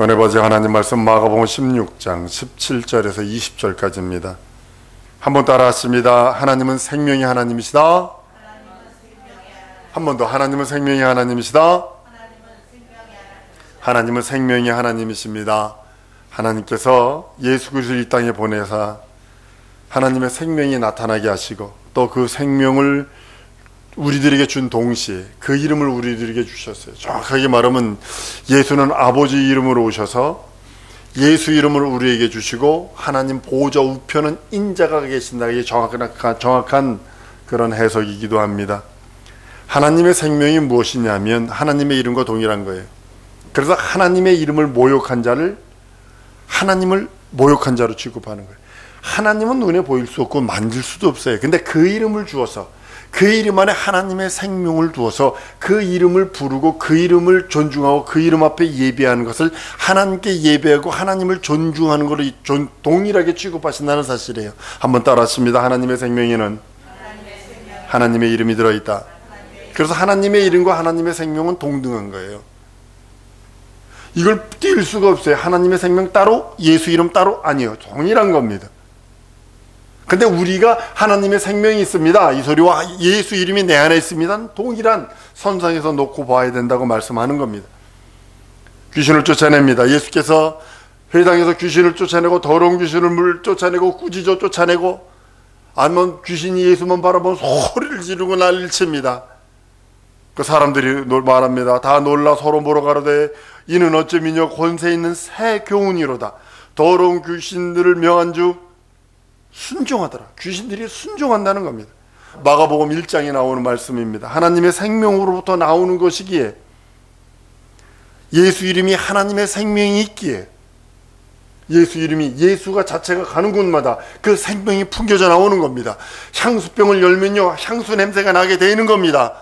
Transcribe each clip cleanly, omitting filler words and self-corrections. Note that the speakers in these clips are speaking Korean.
은혜 받으 하나님 말씀 마가복음 16장 17절에서 20절까지입니다. 한번 따라하십니다. 하나님은 생명의 하나님이시다. 한 번 더. 하나님은 생명의 하나님이시다. 하나님은 생명의 하나님이십니다. 하나님께서 예수 그리스도를 이 땅에 보내사 하나님의 생명이 나타나게 하시고 또 그 생명을 우리들에게 준 동시에 그 이름을 우리들에게 주셨어요. 정확하게 말하면 예수는 아버지 이름으로 오셔서 예수 이름을 우리에게 주시고 하나님 보좌 우편은 인자가 계신다. 이게 정확한 그런 해석이기도 합니다. 하나님의 생명이 무엇이냐면 하나님의 이름과 동일한 거예요. 그래서 하나님의 이름을 모욕한 자를 하나님을 모욕한 자로 취급하는 거예요. 하나님은 눈에 보일 수 없고 만질 수도 없어요. 근데 그 이름을 주어서 그 이름 안에 하나님의 생명을 두어서 그 이름을 부르고 그 이름을 존중하고 그 이름 앞에 예배하는 것을 하나님께 예배하고 하나님을 존중하는 것으로 동일하게 취급하신다는 사실이에요. 한번 따라하십니다. 하나님의 생명에는 하나님의 이름이 들어있다. 그래서 하나님의 이름과 하나님의 생명은 동등한 거예요. 이걸 띄울 수가 없어요. 하나님의 생명 따로 예수 이름 따로 아니에요. 동일한 겁니다. 근데 우리가 하나님의 생명이 있습니다, 이 소리와 예수 이름이 내 안에 있습니다, 동일한 선상에서 놓고 봐야 된다고 말씀하는 겁니다. 귀신을 쫓아냅니다. 예수께서 회당에서 귀신을 쫓아내고 더러운 귀신을 쫓아내고 꾸짖어 쫓아내고 아니면 귀신이 예수만 바라보면 소리를 지르고 난리를 칩니다. 그 사람들이 말합니다. 다 놀라 서로 보러 가로되 이는 어쩌미뇨 권세 있는 새 교훈이로다. 더러운 귀신들을 명한 주 순종하더라. 귀신들이 순종한다는 겁니다. 마가복음 1장에 나오는 말씀입니다. 하나님의 생명으로부터 나오는 것이기에 예수 이름이 하나님의 생명이 있기에 예수 이름이 예수가 자체가 가는 곳마다 그 생명이 풍겨져 나오는 겁니다. 향수병을 열면요 향수 냄새가 나게 되는 겁니다.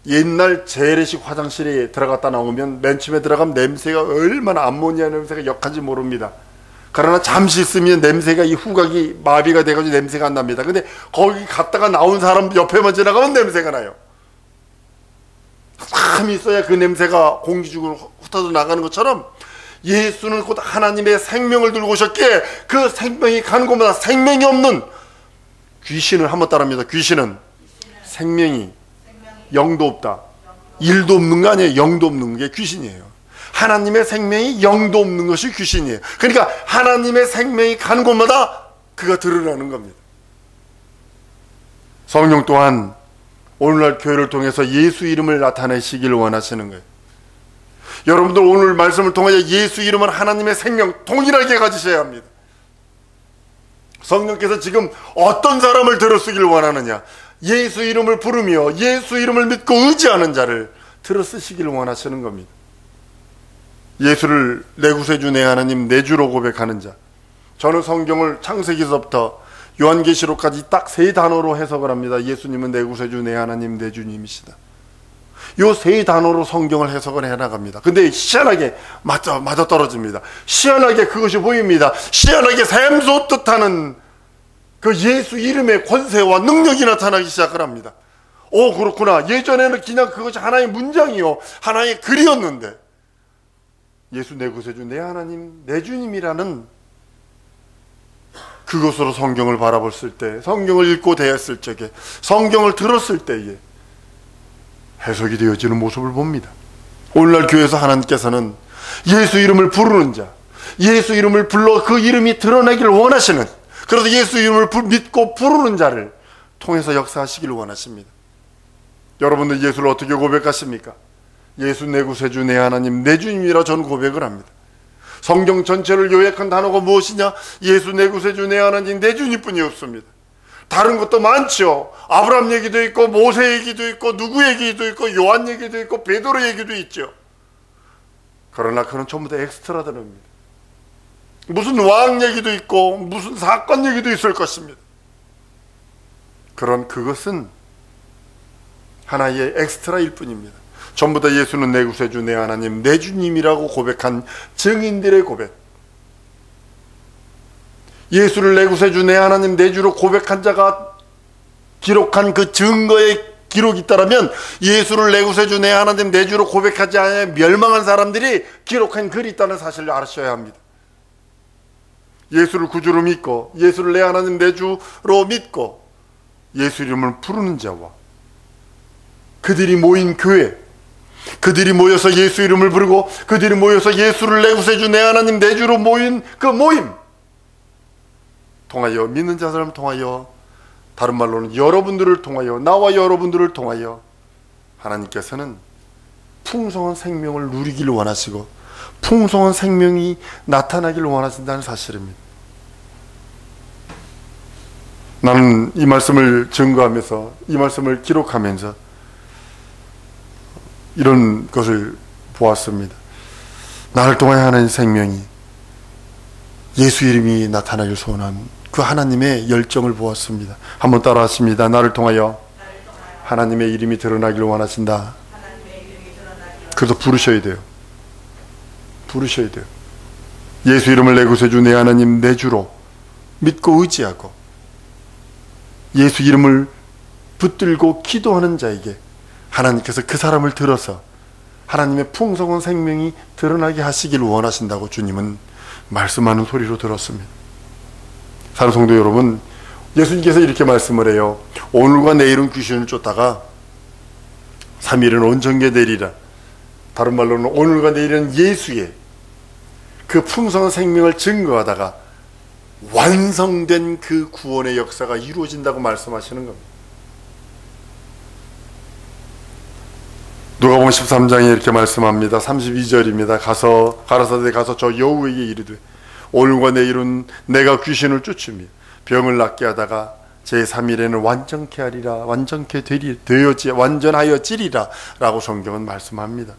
옛날 재래식 화장실에 들어갔다 나오면 맨 처음에 들어가면 냄새가 얼마나 암모니아 냄새가 역한지 모릅니다. 그러나 잠시 있으면 냄새가 이 후각이 마비가 돼가지고 냄새가 안 납니다. 근데 거기 갔다가 나온 사람 옆에만 지나가면 냄새가 나요. 사람이 있어야 그 냄새가 공기중으로 흩어져 나가는 것처럼 예수는 곧 하나님의 생명을 들고 오셨기에 그 생명이 가는 곳마다 생명이 없는 귀신을 한번 따라합니다. 귀신은 생명이 영도 없다. 일도 없는 거 아니에요. 영도 없는 게 귀신이에요. 하나님의 생명이 영도 없는 것이 귀신이에요. 그러니까 하나님의 생명이 가는 곳마다 그가 드러나는 겁니다. 성령 또한 오늘날 교회를 통해서 예수 이름을 나타내시기를 원하시는 거예요. 여러분들 오늘 말씀을 통해 예수 이름은 하나님의 생명 동일하게 가지셔야 합니다. 성령께서 지금 어떤 사람을 들어쓰기를 원하느냐, 예수 이름을 부르며 예수 이름을 믿고 의지하는 자를 들어쓰시기를 원하시는 겁니다. 예수를 내 구세주 내 하나님 내 주로 고백하는 자. 저는 성경을 창세기서부터 요한계시록까지 딱 세 단어로 해석을 합니다. 예수님은 내 구세주 내 하나님 내 주님이시다. 요 세 단어로 성경을 해석을 해나갑니다. 근데 희한하게 맞아 떨어집니다. 희한하게 그것이 보입니다. 희한하게 샘솟듯하는 그 예수 이름의 권세와 능력이 나타나기 시작을 합니다. 오, 그렇구나. 예전에는 그냥 그것이 하나의 문장이요 하나의 글이었는데 예수 내 구세주 내 하나님 내 주님이라는 그것으로 성경을 바라봤을 때, 성경을 읽고 대했을 적에, 성경을 들었을 때에 해석이 되어지는 모습을 봅니다. 오늘날 교회에서 하나님께서는 예수 이름을 부르는 자, 예수 이름을 불러 그 이름이 드러나기를 원하시는, 그래서 예수 이름을 믿고 부르는 자를 통해서 역사하시기를 원하십니다. 여러분들 예수를 어떻게 고백하십니까? 예수 내 구세주 내 하나님 내 주님이라 저는 고백을 합니다. 성경 전체를 요약한 단어가 무엇이냐? 예수 내 구세주 내 하나님 내 주님뿐이 없습니다. 다른 것도 많죠. 아브라함 얘기도 있고 모세 얘기도 있고 누구 얘기도 있고 요한 얘기도 있고 베드로 얘기도 있죠. 그러나 그는 전부 다 엑스트라들입니다. 무슨 왕 얘기도 있고 무슨 사건 얘기도 있을 것입니다. 그것은 하나의 엑스트라일 뿐입니다. 전부 다 예수는 내 구세주 내 하나님 내 주님이라고 고백한 증인들의 고백, 예수를 내 구세주 내 하나님 내 주로 고백한 자가 기록한 그 증거의 기록이 있다라면 예수를 내 구세주 내 하나님 내 주로 고백하지 않아 멸망한 사람들이 기록한 글이 있다는 사실을 아셔야 합니다. 예수를 구주로 믿고 예수를 내 하나님 내 주로 믿고 예수 이름을 부르는 자와 그들이 모인 교회, 그들이 모여서 예수 이름을 부르고 그들이 모여서 예수를 내 구세주 내 하나님 내 주로 모인 그 모임 통하여 믿는 자들을 통하여 다른 말로는 여러분들을 통하여 나와 여러분들을 통하여 하나님께서는 풍성한 생명을 누리기를 원하시고 풍성한 생명이 나타나기를 원하신다는 사실입니다. 나는 이 말씀을 증거하면서 이 말씀을 기록하면서 이런 것을 보았습니다. 나를 통하여 하나님의 생명이 예수 이름이 나타나길 소원한 그 하나님의 열정을 보았습니다. 한번 따라하십니다. 나를 통하여 하나님의 이름이 드러나기를 원하신다. 그래서 부르셔야 돼요. 부르셔야 돼요. 예수 이름을 내 구세주 내 하나님 내 주로 믿고 의지하고 예수 이름을 붙들고 기도하는 자에게 하나님께서 그 사람을 들어서 하나님의 풍성한 생명이 드러나게 하시기를 원하신다고 주님은 말씀하는 소리로 들었습니다. 사랑하는 성도 여러분, 예수님께서 이렇게 말씀을 해요. 오늘과 내일은 귀신을 쫓다가 3일은 온전게 되리라. 다른 말로는 오늘과 내일은 예수의 그 풍성한 생명을 증거하다가 완성된 그 구원의 역사가 이루어진다고 말씀하시는 겁니다. 누가복음 13장에 이렇게 말씀합니다. 32절입니다. 가라사대 가서 저 여우에게 이르되 오늘과 내일은 내가 귀신을 쫓으며 병을 낫게 하다가 제3일에는 완전케 하리라. 완전케 완전하여지리라 라고 성경은 말씀합니다.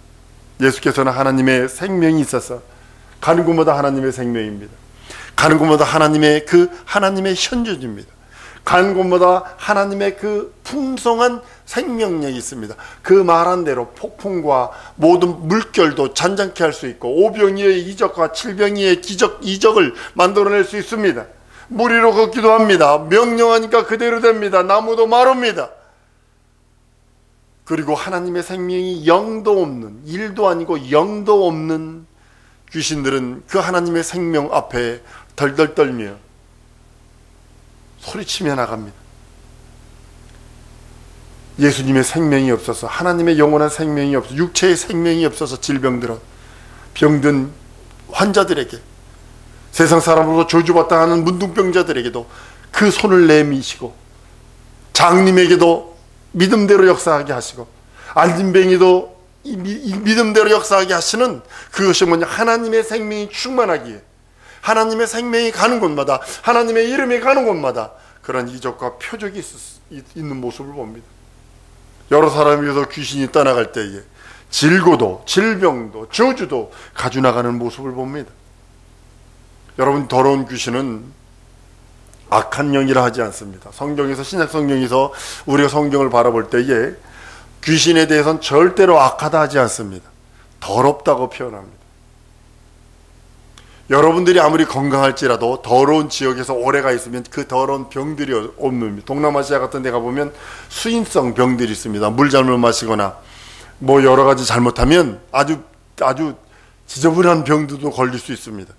예수께서는 하나님의 생명이 있어서 가는 곳마다 하나님의 생명입니다. 가는 곳마다 하나님의 현존입니다. 가는 곳마다 하나님의 그 풍성한 생명력이 있습니다. 그 말한 대로 폭풍과 모든 물결도 잔잔케 할 수 있고 오병이의 이적과 칠병이의 이적을 만들어낼 수 있습니다. 물 위로 걷기도 합니다. 명령하니까 그대로 됩니다. 나무도 마릅니다. 그리고 하나님의 생명이 0도 없는, 1도 아니고 0도 없는 귀신들은 그 하나님의 생명 앞에 덜덜 떨며 소리치며 나갑니다. 예수님의 생명이 없어서, 하나님의 영원한 생명이 없어서, 육체의 생명이 없어서 질병들은 병든 환자들에게, 세상 사람으로서 저주받다 하는 문둥병자들에게도 그 손을 내미시고, 장님에게도 믿음대로 역사하게 하시고, 안진뱅이도 믿음대로 역사하게 하시는 그것이 뭐냐? 하나님의 생명이 충만하기에, 하나님의 생명이 가는 곳마다, 하나님의 이름이 가는 곳마다 그런 이적과 표적이 있는 모습을 봅니다. 여러 사람에게서 귀신이 떠나갈 때에 질고도, 질병도, 저주도 가져나가는 모습을 봅니다. 여러분, 더러운 귀신은 악한 영이라 하지 않습니다. 성경에서, 신약 성경에서 우리가 성경을 바라볼 때에 귀신에 대해서는 절대로 악하다 하지 않습니다. 더럽다고 표현합니다. 여러분들이 아무리 건강할지라도 더러운 지역에서 오래가 있으면 그 더러운 병들이 옵니다. 동남아시아 같은 데 가보면 수인성 병들이 있습니다. 물 잘못 마시거나 뭐 여러 가지 잘못하면 아주 지저분한 병들도 걸릴 수 있습니다.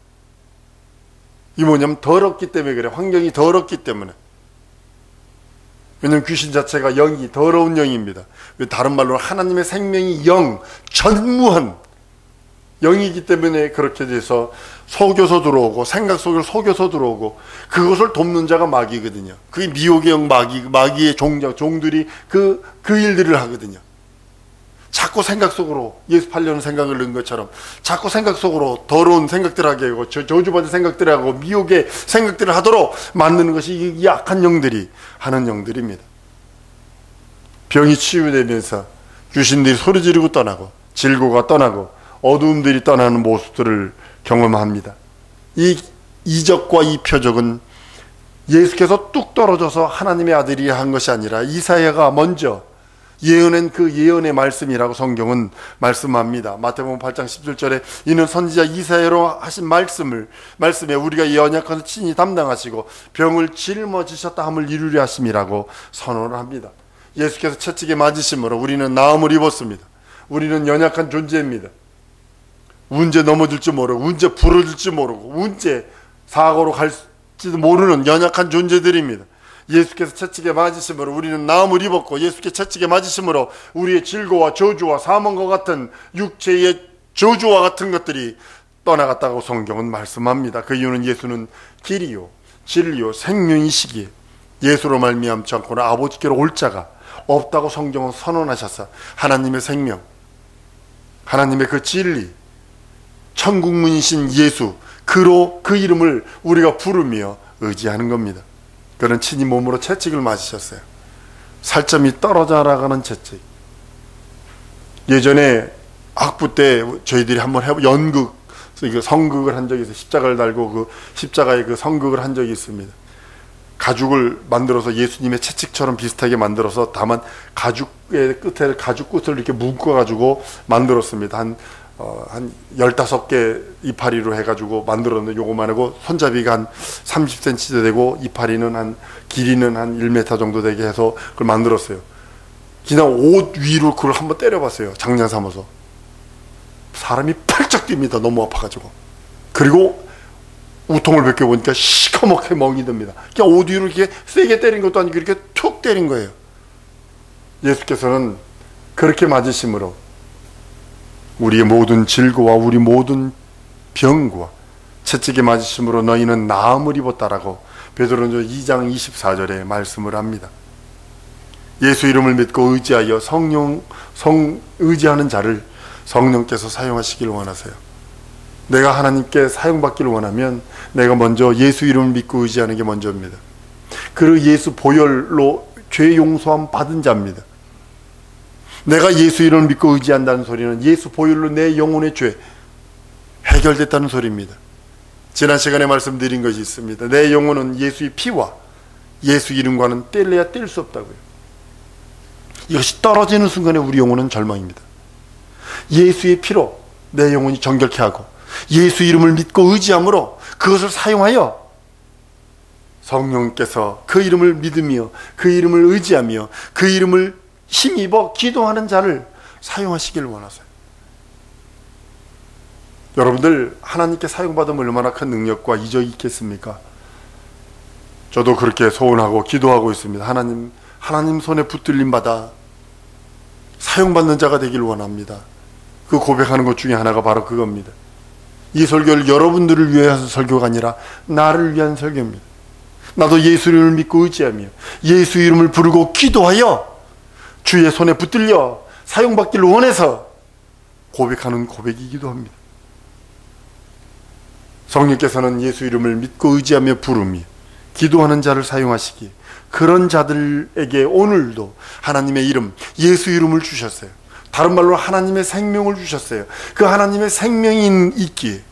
이 뭐냐면 더럽기 때문에 그래. 환경이 더럽기 때문에. 왜냐하면 귀신 자체가 영이 더러운 영입니다. 다른 말로 하나님의 생명이 영, 전무한 영이기 때문에 그렇게 돼서 속여서 들어오고, 생각 속에 속여서 들어오고, 그것을 돕는 자가 마귀거든요. 그게 미혹의 영, 마귀의 종들이 그 일들을 하거든요. 자꾸 생각 속으로, 예수 팔려는 생각을 넣은 것처럼 자꾸 생각 속으로 더러운 생각들을 하게 하고, 저주받은 생각들을 하고, 미혹의 생각들을 하도록 만드는 것이 이 악한 영들이 하는 영들입니다. 병이 치유되면서 귀신들이 소리 지르고 떠나고, 질고가 떠나고, 어두움들이 떠나는 모습들을 경험합니다. 이 이적과 이 표적은 예수께서 뚝 떨어져서 하나님의 아들이 한 것이 아니라 이사야가 먼저 예언한 그 예언의 말씀이라고 성경은 말씀합니다. 마태복음 8장 17절에 이는 선지자 이사야로 하신 말씀에 우리가 연약한 친히 담당하시고 병을 짊어지셨다 함을 이루려 하심이라고 선언을 합니다. 예수께서 채찍에 맞으심으로 우리는 나음을 입었습니다. 우리는 연약한 존재입니다. 언제 넘어질지 모르고, 언제 부러질지 모르고, 언제 사고로 갈지도 모르는 연약한 존재들입니다. 예수께서 채찍에 맞으심으로 우리는 나음을 입었고, 예수께 채찍에 맞으심으로 우리의 질고와 저주와 사망과 같은 육체의 저주와 같은 것들이 떠나갔다고 성경은 말씀합니다. 그 이유는 예수는 길이요 진리요 생명이시기에 예수로 말미암지 않고는 아버지께로 올 자가 없다고 성경은 선언하셔서 하나님의 생명, 하나님의 그 진리, 천국문이신 예수, 그 이름을 우리가 부르며 의지하는 겁니다. 그는 친히 몸으로 채찍을 맞으셨어요. 살점이 떨어져 나가는 채찍. 예전에 학부 때 저희들이 한번 성극을 한 적이 있어요. 십자가를 달고 그 십자가에 그 성극을 한 적이 있습니다. 가죽을 만들어서 예수님의 채찍처럼 비슷하게 만들어서 다만 가죽의 끝에 가죽 끝을 이렇게 묶어가지고 만들었습니다. 한 15개 이파리로 해가지고 만들었는데 요거만하고 손잡이가 한 30cm 되고 이파리는 길이는 한 1m 정도 되게 해서 그걸 만들었어요. 그냥 옷 위로 그걸 한번 때려봤어요. 장난 삼아서. 사람이 펄쩍 뜁니다. 너무 아파가지고. 그리고 우통을 벗겨보니까 시커멓게 멍이 듭니다. 그냥 옷 위로 이렇게 세게 때린 것도 아니고 이렇게 툭 때린 거예요. 예수께서는 그렇게 맞으심으로 우리의 모든 질고와 우리 모든 병과 채찍에 맞으심으로 너희는 나음을 입었다라고 베드로전서 2장 24절에 말씀을 합니다. 예수 이름을 믿고 의지하여 의지하는 자를 성령께서 사용하시길 원하세요. 내가 하나님께 사용받기를 원하면 내가 먼저 예수 이름을 믿고 의지하는 게 먼저입니다. 그 예수 보혈로 죄 용서함 받은 자입니다. 내가 예수 이름을 믿고 의지한다는 소리는 예수 보혈로 내 영혼의 죄 해결됐다는 소리입니다. 지난 시간에 말씀드린 것이 있습니다. 내 영혼은 예수의 피와 예수 이름과는 뗄래야 뗄 수 없다고요. 이것이 떨어지는 순간에 우리 영혼은 절망입니다. 예수의 피로 내 영혼이 정결케 하고 예수 이름을 믿고 의지함으로 그것을 사용하여 성령께서 그 이름을 믿으며 그 이름을 의지하며 그 이름을 힘입어 기도하는 자를 사용하시길 원하세요. 여러분들 하나님께 사용받으면 얼마나 큰 능력과 이적이 있겠습니까? 저도 그렇게 소원하고 기도하고 있습니다. 하나님 손에 붙들림 받아 사용받는 자가 되길 원합니다. 그 고백하는 것 중에 하나가 바로 그겁니다. 이 설교를 여러분들을 위해서 설교가 아니라 나를 위한 설교입니다. 나도 예수 이름을 믿고 의지하며 예수 이름을 부르고 기도하여 주의 손에 붙들려 사용받기를 원해서 고백하는 고백이기도 합니다. 성령께서는 예수 이름을 믿고 의지하며 부르며 기도하는 자를 사용하시기에 그런 자들에게 오늘도 하나님의 이름, 예수 이름을 주셨어요. 다른 말로 하나님의 생명을 주셨어요. 그 하나님의 생명이 있기에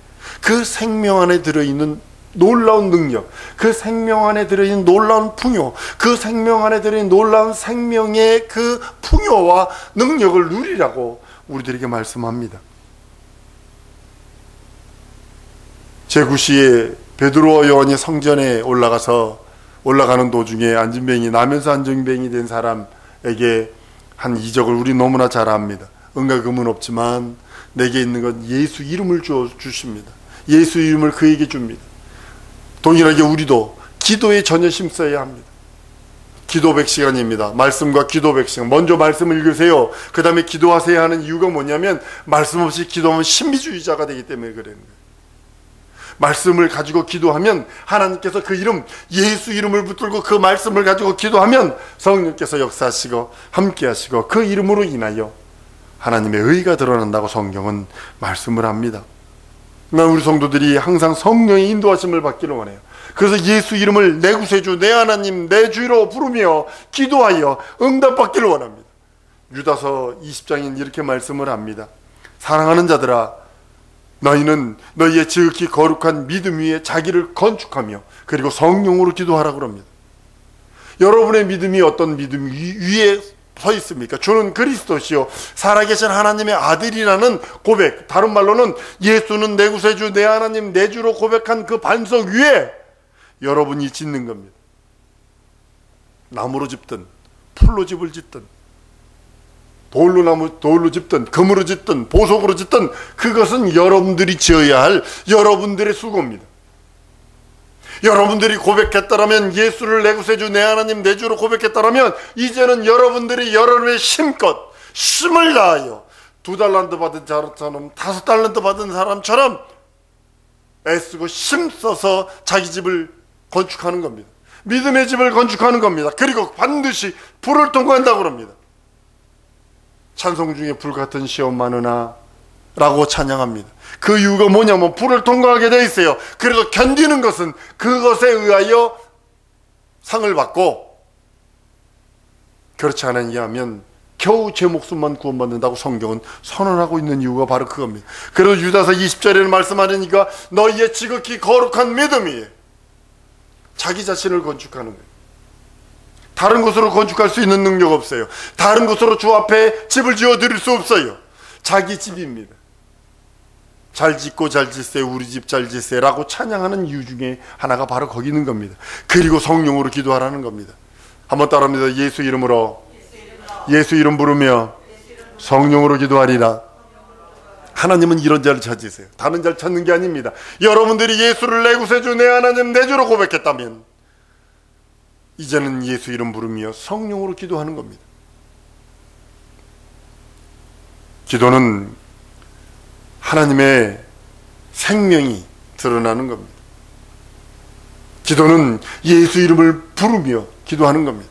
그 생명 안에 들어있는 놀라운 능력, 그 생명 안에 들어있는 놀라운 풍요, 그 생명 안에 들어있는 놀라운 생명의 그 풍요와 능력을 누리라고 우리들에게 말씀합니다. 제9시에 베드로와 요한이 성전에 올라가는 도중에 나면서 안진뱅이 된 사람에게 한 이적을 우리 너무나 잘 압니다. 은과 금은 없지만 내게 있는 건 예수 이름을 주십니다. 예수 이름을 그에게 줍니다. 동일하게 우리도 기도에 전혀 힘써야 합니다. 기도 100시간입니다. 말씀과 기도 100시간. 먼저 말씀을 읽으세요. 그 다음에 기도하세요 하는 이유가 뭐냐면 말씀 없이 기도하면 신비주의자가 되기 때문에 그러는 거예요. 말씀을 가지고 기도하면 하나님께서 그 이름 예수 이름을 붙들고 그 말씀을 가지고 기도하면 성령께서 역사하시고 함께하시고 그 이름으로 인하여 하나님의 의가 드러난다고 성경은 말씀을 합니다. 우리 성도들이 항상 성령의 인도하심을 받기를 원해요. 그래서 예수 이름을 내 구세주, 내 하나님, 내 주로 부르며 기도하여 응답받기를 원합니다. 유다서 20장인 이렇게 말씀을 합니다. 사랑하는 자들아, 너희는 너희의 지극히 거룩한 믿음 위에 자기를 건축하며 그리고 성령으로 기도하라고 합니다. 여러분의 믿음이 어떤 믿음 위에 서 있습니까? 주는 그리스도시요 살아계신 하나님의 아들이라는 고백, 다른 말로는 예수는 내 구세주, 내 하나님, 내 주로 고백한 그 반석 위에 여러분이 짓는 겁니다. 나무로 짓든 풀로 집을 짓든 돌로 짓든 금으로 짓든 보석으로 짓든 그것은 여러분들이 지어야 할 여러분들의 수고입니다. 여러분들이 고백했다라면, 예수를 내 구세주 내 하나님 내 주로 고백했다라면, 이제는 여러분들이 여러분의 힘껏 힘을 다하여 2달란트 받은 사람처럼 5달란트 받은 사람처럼 애쓰고 힘써서 자기 집을 건축하는 겁니다. 믿음의 집을 건축하는 겁니다. 그리고 반드시 불을 통과한다고 합니다. 찬송 중에 불같은 시험 많으나 라고 찬양합니다. 그 이유가 뭐냐면 불을 통과하게 돼 있어요. 그래서 견디는 것은 그것에 의하여 상을 받고, 그렇지 않으면 겨우 제 목숨만 구원받는다고 성경은 선언하고 있는 이유가 바로 그겁니다. 그래서 유다서 20절에는 말씀하니까 너희의 지극히 거룩한 믿음이 자기 자신을 건축하는 거예요. 다른 곳으로 건축할 수 있는 능력 없어요. 다른 곳으로 주 앞에 집을 지어 드릴 수 없어요. 자기 집입니다. 잘 짓고 잘 짓세, 우리 집 잘 짓세 라고 찬양하는 이유 중에 하나가 바로 거기 있는 겁니다. 그리고 성령으로 기도하라는 겁니다. 한번 따라합니다. 예수 이름으로, 예수 이름 부르며 성령으로 기도하리라. 하나님은 이런 자를 찾으세요. 다른 자를 찾는 게 아닙니다. 여러분들이 예수를 내 구세주 내 하나님 내 주로 고백했다면 이제는 예수 이름 부르며 성령으로 기도하는 겁니다. 기도는 하나님의 생명이 드러나는 겁니다. 기도는 예수 이름을 부르며 기도하는 겁니다.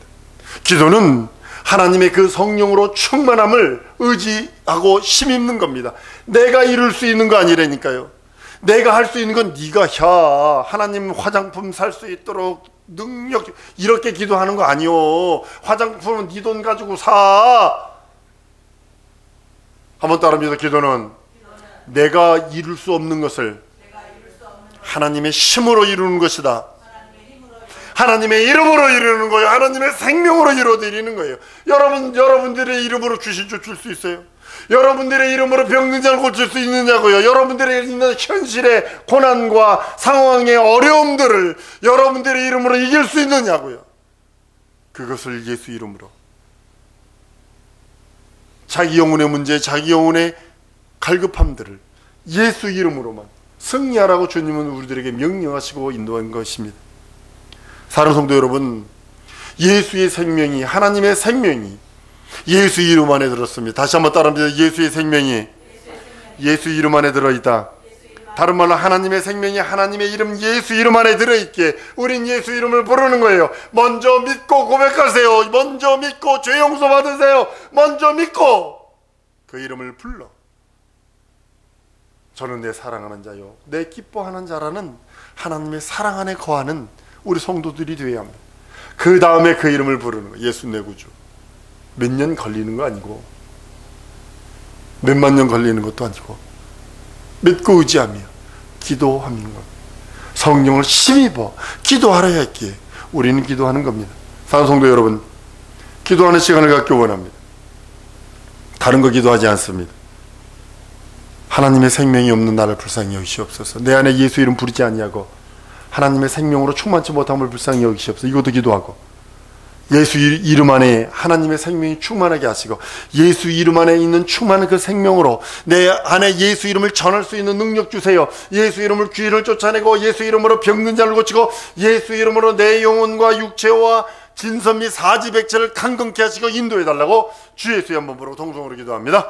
기도는 하나님의 그 성령으로 충만함을 의지하고 힘입는 겁니다. 내가 이룰 수 있는 거 아니라니까요. 내가 할 수 있는 건 네가 해. 하나님 화장품 살 수 있도록 능력, 이렇게 기도하는 거 아니요. 화장품은 네 돈 가지고 사. 한번 따라합니다. 기도는 내가 이룰 수 없는 것을 하나님의 힘으로 이루는 것이다. 하나님의 이름으로 이루는 거예요. 하나님의 생명으로 이루어드리는 거예요. 여러분들의 이름으로 귀신 쫓을 수 있어요? 여러분들의 이름으로 병든 자를 고칠 수 있느냐고요? 여러분들의 있는 현실의 고난과 상황의 어려움들을 여러분들의 이름으로 이길 수 있느냐고요? 그것을 예수 이름으로, 자기 영혼의 문제, 자기 영혼의 갈급함들을 예수 이름으로만 승리하라고 주님은 우리들에게 명령하시고 인도한 것입니다. 사랑하는 성도 여러분, 예수의 생명이, 하나님의 생명이 예수 이름 안에 들었습니다. 다시 한번 따라합니다. 예수의 생명이 예수 이름 안에 들어있다. 다른 말로 하나님의 생명이 하나님의 이름 예수 이름 안에 들어있기에 우린 예수 이름을 부르는 거예요. 먼저 믿고 고백하세요. 먼저 믿고 죄 용서 받으세요. 먼저 믿고 그 이름을 불러. 저는 내 사랑하는 자요, 내 기뻐하는 자라는 하나님의 사랑 안에 거하는 우리 성도들이 되어야 합니다. 그 다음에 그 이름을 부르는 거예요. 예수 내 구주. 몇 년 걸리는 거 아니고 몇만 년 걸리는 것도 아니고 믿고 의지하며 기도하는 것, 성령을 힘입어 기도하라 했기에 우리는 기도하는 겁니다. 사랑하는 성도 여러분, 기도하는 시간을 갖기 원합니다. 다른 거 기도하지 않습니다. 하나님의 생명이 없는 나를 불쌍히 여기시옵소서. 내 안에 예수 이름 부르지 아니하고 하나님의 생명으로 충만치 못함을 불쌍히 여기시옵소서. 이것도 기도하고, 예수 이름 안에 하나님의 생명이 충만하게 하시고 예수 이름 안에 있는 충만한 그 생명으로 내 안에 예수 이름을 전할 수 있는 능력 주세요. 예수 이름을 귀인을 쫓아내고 예수 이름으로 병든 자를 고치고 예수 이름으로 내 영혼과 육체와 진선 및 사지백체를 강건케 하시고 인도해달라고 주 예수의 한번 부르고 통성으로 기도합니다.